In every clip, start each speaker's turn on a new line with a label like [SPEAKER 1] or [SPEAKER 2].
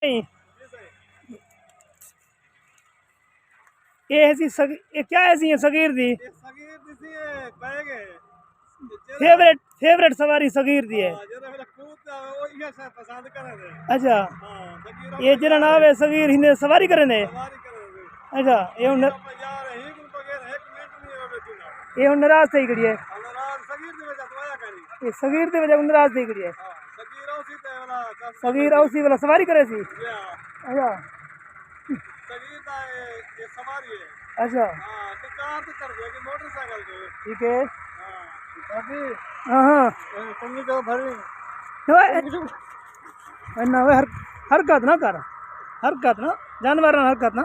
[SPEAKER 1] नहीं, ये क्या ऐसी है सगीर दी फेवरेट फेवरेट सवारी सगीर दी है। अच्छा ये जना नाम है सगीर हिंदे सवारी करे ने। अच्छा ये हुन नाराज थई खड़ी है। ये सगीर दे वजह नाराज थई खड़ी है। सगीर औसी वाला सवारी करे सी। अच्छा अच्छा ठीक है। हाँ हाँ हरकत ना कर, हरकत ना जानवर ना हरकत ना।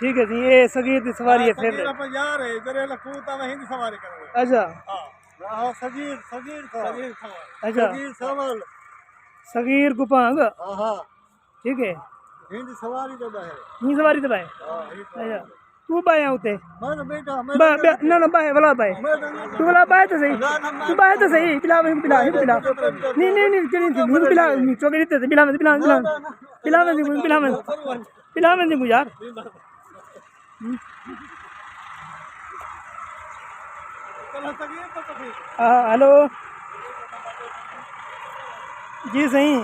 [SPEAKER 1] ठीक है जी ये सगीर की सवारी है फेवरेट। अच्छा अच्छा सगीर गुपांग ठीक है। सवारी तो बाय। अच्छा तू बाय उते ना ना बाय वाला बाय तू वाला बाय तो सही तू बाय तो सही पिला पिला पिला नहीं नहीं नहीं नहीं पिला चौके देते पिला में पिला पिला पिला में पिला में पिला में देखो यार। हेलो जी सही।